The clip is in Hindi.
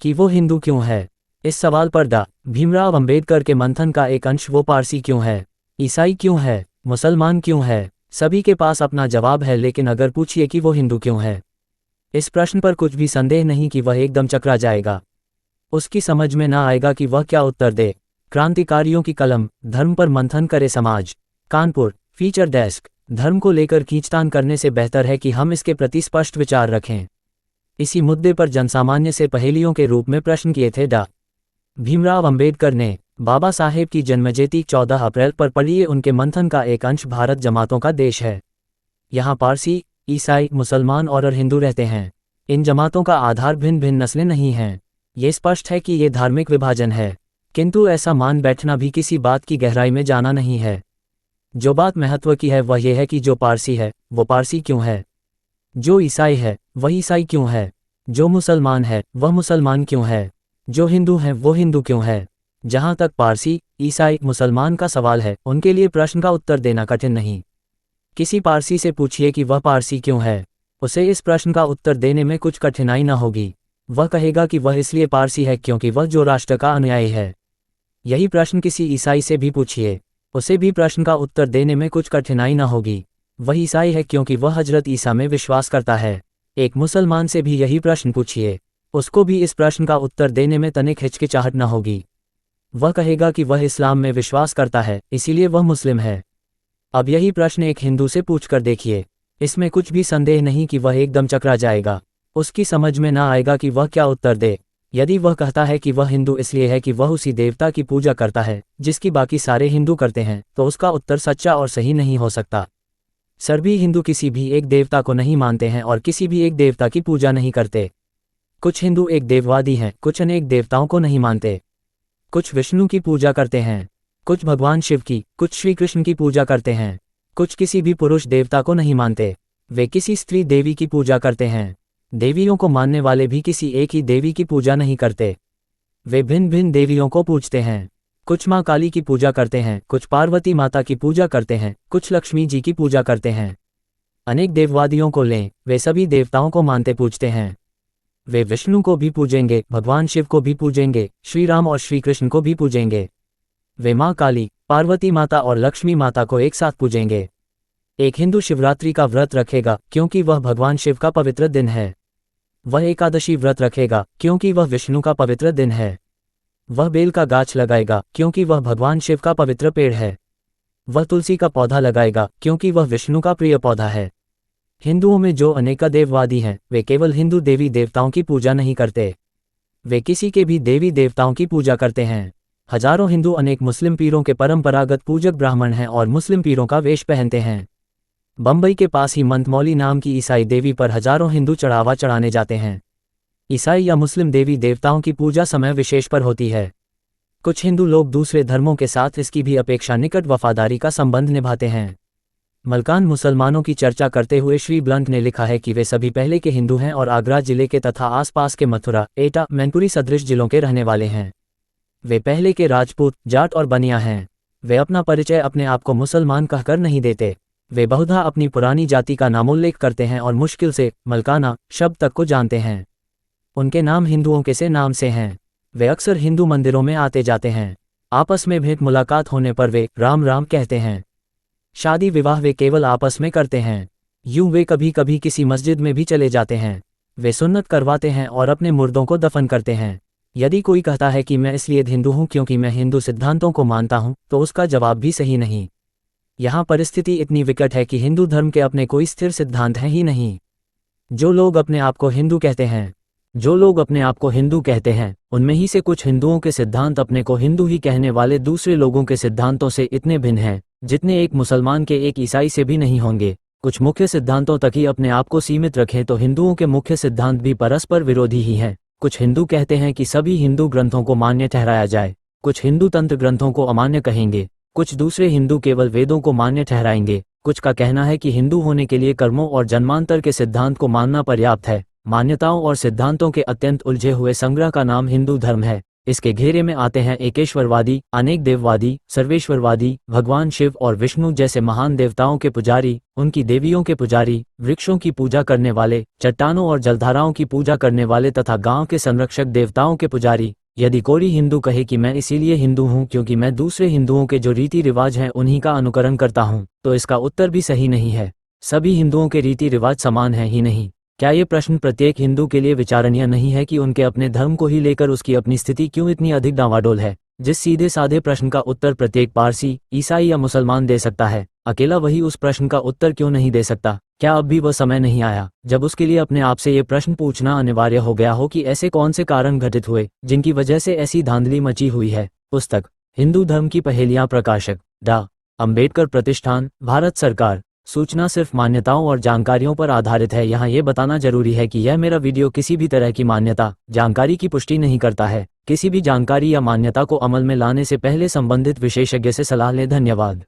कि वो हिंदू क्यों है। इस सवाल पर डॉ. भीमराव अंबेडकर के मंथन का एक अंश वो पारसी क्यों है, ईसाई क्यों है, मुसलमान क्यों है, सभी के पास अपना जवाब है, लेकिन अगर पूछिए कि वो हिंदू क्यों है, इस प्रश्न पर कुछ भी संदेह नहीं कि वह एकदम चकरा जाएगा। उसकी समझ में ना आएगा कि वह क्या उत्तर दे। क्रांतिकारियों की कलम, धर्म पर मंथन करे समाज। Kanpur, feature desk. धर्म को लेकर खींचतान करने से बेहतर है कि हम इसके प्रति स्पष्ट विचार रखें। इसी मुद्दे पर जनसामान्य से पहेलियों के रूप में प्रश्न किए थे डॉ. भीमराव अंबेडकर ने। बाबा साहेब की जन्मजयंती 14 अप्रैल पर पढ़िए उनके मंथन का एक अंश। भारत जमातों का देश है। यहाँ पारसी, ईसाई, मुसलमान और हिंदू रहते हैं। इन जमातों का आधार भिन्न भिन्न नस्लें नहीं हैं। ये स्पष्ट है कि ये धार्मिक विभाजन है, किंतु ऐसा मान बैठना भी किसी बात की गहराई में जाना नहीं है। जो बात महत्व की है वह यह है कि जो पारसी है वो पारसी क्यों है, जो ईसाई है वह ईसाई क्यों है, जो मुसलमान है वह मुसलमान क्यों है, जो हिंदू है वो हिंदू क्यों है। जहाँ तक पारसी, ईसाई, मुसलमान का सवाल है, उनके लिए प्रश्न का उत्तर देना कठिन नहीं। किसी पारसी से पूछिए कि वह पारसी क्यों है, उसे इस प्रश्न का उत्तर देने में कुछ कठिनाई न होगी। वह कहेगा कि वह इसलिए पारसी है क्योंकि वह जो राष्ट्र का अनुयायी है। यही प्रश्न किसी ईसाई से भी पूछिए, उसे भी प्रश्न का उत्तर देने में कुछ कठिनाई न होगी। वह ईसाई है क्योंकि वह हजरत ईसा में विश्वास करता है। एक मुसलमान से भी यही प्रश्न पूछिए, उसको भी इस प्रश्न का उत्तर देने में तनिक हिचकिचाहट न होगी। वह कहेगा कि वह इस्लाम में विश्वास करता है, इसीलिए वह मुस्लिम है। अब यही प्रश्न एक हिंदू से पूछकर देखिए, इसमें कुछ भी संदेह नहीं कि वह एकदम चकरा जाएगा। उसकी समझ में ना आएगा कि वह क्या उत्तर दे। यदि वह कहता है कि वह हिंदू इसलिए है कि वह उसी देवता की पूजा करता है जिसकी बाकी सारे हिंदू करते हैं, तो उसका उत्तर सच्चा और सही नहीं हो सकता। सभी हिंदू किसी भी एक देवता को नहीं मानते हैं और किसी भी एक देवता की पूजा नहीं करते। कुछ हिंदू एक देववादी हैं, कुछ अनेक देवताओं को नहीं मानते। कुछ विष्णु की पूजा करते हैं, कुछ भगवान शिव की, कुछ श्री कृष्ण की पूजा करते हैं। कुछ किसी भी पुरुष देवता को नहीं मानते, वे किसी स्त्री देवी की पूजा करते हैं। देवियों को मानने वाले भी किसी एक ही देवी की पूजा नहीं करते, वे भिन्न भिन्न देवियों को पूजते हैं। कुछ माँ काली की पूजा करते हैं, कुछ पार्वती माता की पूजा करते हैं, कुछ लक्ष्मी जी की पूजा करते हैं। अनेक देववादियों को लें, वे सभी देवताओं को मानते पूजते हैं। वे विष्णु को भी पूजेंगे, भगवान शिव को भी पूजेंगे, श्री राम और श्री कृष्ण को भी पूजेंगे। वे माँ काली, पार्वती माता और लक्ष्मी माता को एक साथ पूजेंगे। एक हिंदू शिवरात्रि का व्रत रखेगा क्योंकि वह भगवान शिव का पवित्र दिन है। वह एकादशी व्रत रखेगा क्योंकि वह विष्णु का पवित्र दिन है। वह बेल का गाछ लगाएगा क्योंकि वह भगवान शिव का पवित्र पेड़ है। वह तुलसी का पौधा लगाएगा क्योंकि वह विष्णु का प्रिय पौधा है। हिंदुओं में जो अनेक देववादी हैं, वे केवल हिंदू देवी देवताओं की पूजा नहीं करते, वे किसी के भी देवी देवताओं की पूजा करते हैं। हजारों हिंदू अनेक मुस्लिम पीरों के परंपरागत पूजक ब्राह्मण हैं और मुस्लिम पीरों का वेश पहनते हैं। बम्बई के पास ही मंतमौली नाम की ईसाई देवी पर हजारों हिंदू चढ़ावा चढ़ाने जाते हैं। ईसाई या मुस्लिम देवी देवताओं की पूजा समय विशेष पर होती है। कुछ हिंदू लोग दूसरे धर्मों के साथ इसकी भी अपेक्षा निकट वफादारी का संबंध निभाते हैं। मलकान मुसलमानों की चर्चा करते हुए श्री ब्लंट ने लिखा है कि वे सभी पहले के हिंदू हैं और आगरा जिले के तथा आसपास के मथुरा, एटा, मैनपुरी सदृश जिलों के रहने वाले हैं। वे पहले के राजपूत, जाट और बनिया हैं। वे अपना परिचय अपने आप को मुसलमान कहकर नहीं देते। वे बहुधा अपनी पुरानी जाति का नामोल्लेख करते हैं और मुश्किल से मलकाना शब्द तक को जानते हैं। उनके नाम हिंदुओं के से नाम से हैं। वे अक्सर हिंदू मंदिरों में आते जाते हैं। आपस में भेंट मुलाकात होने पर वे राम राम कहते हैं। शादी विवाह वे केवल आपस में करते हैं। यूं वे कभी कभी किसी मस्जिद में भी चले जाते हैं। वे सुन्नत करवाते हैं और अपने मुर्दों को दफन करते हैं। यदि कोई कहता है कि मैं इसलिए हिंदू हूं क्योंकि मैं हिंदू सिद्धांतों को मानता हूं, तो उसका जवाब भी सही नहीं। यहाँ परिस्थिति इतनी विकट है कि हिंदू धर्म के अपने कोई स्थिर सिद्धांत हैं ही नहीं। जो लोग अपने आप को हिंदू कहते हैं, उनमें ही से कुछ हिंदुओं के सिद्धांत अपने को हिंदू ही कहने वाले दूसरे लोगों के सिद्धांतों से इतने भिन्न हैं जितने एक मुसलमान के एक ईसाई से भी नहीं होंगे। कुछ मुख्य सिद्धांतों तक ही अपने आप को सीमित रखें तो हिंदुओं के मुख्य सिद्धांत भी परस्पर विरोधी ही हैं। कुछ हिंदू कहते हैं कि सभी हिंदू ग्रंथों को मान्य ठहराया जाए, कुछ हिंदू तंत्र ग्रंथों को अमान्य कहेंगे, कुछ दूसरे हिंदू केवल वेदों को मान्य ठहराएंगे। कुछ का कहना है कि हिंदू होने के लिए कर्मों और जन्मांतर के सिद्धांत को मानना पर्याप्त है। मान्यताओं और सिद्धांतों के अत्यंत उलझे हुए संग्रह का नाम हिंदू धर्म है। इसके घेरे में आते हैं एकेश्वरवादी, अनेक देववादी, सर्वेश्वरवादी, भगवान शिव और विष्णु जैसे महान देवताओं के पुजारी, उनकी देवियों के पुजारी, वृक्षों की पूजा करने वाले, चट्टानों और जलधाराओं की पूजा करने वाले तथा गांव के संरक्षक देवताओं के पुजारी। यदि कोई हिंदू कहे कि मैं इसीलिए हिंदू हूँ क्योंकि मैं दूसरे हिंदुओं के जो रीति रिवाज हैं उन्हीं का अनुकरण करता हूँ, तो इसका उत्तर भी सही नहीं है। सभी हिंदुओं के रीति रिवाज समान हैं ही नहीं। क्या ये प्रश्न प्रत्येक हिंदू के लिए विचारणीय नहीं है कि उनके अपने धर्म को ही लेकर उसकी अपनी स्थिति क्यों इतनी अधिक डावाडोल है? जिस सीधे साधे प्रश्न का उत्तर प्रत्येक पारसी, ईसाई या मुसलमान दे सकता है, अकेला वही उस प्रश्न का उत्तर क्यों नहीं दे सकता? क्या अब भी वह समय नहीं आया जब उसके लिए अपने आप से ये प्रश्न पूछना अनिवार्य हो गया हो कि ऐसे कौन से कारण घटित हुए जिनकी वजह से ऐसी धांधली मची हुई है? पुस्तक हिंदू धर्म की पहेलियां, प्रकाशक डा. अंबेडकर प्रतिष्ठान, भारत सरकार। सूचना सिर्फ मान्यताओं और जानकारियों पर आधारित है। यहाँ ये बताना जरूरी है कि यह मेरा वीडियो किसी भी तरह की मान्यता, जानकारी की पुष्टि नहीं करता है। किसी भी जानकारी या मान्यता को अमल में लाने से पहले संबंधित विशेषज्ञ से सलाह लें। धन्यवाद।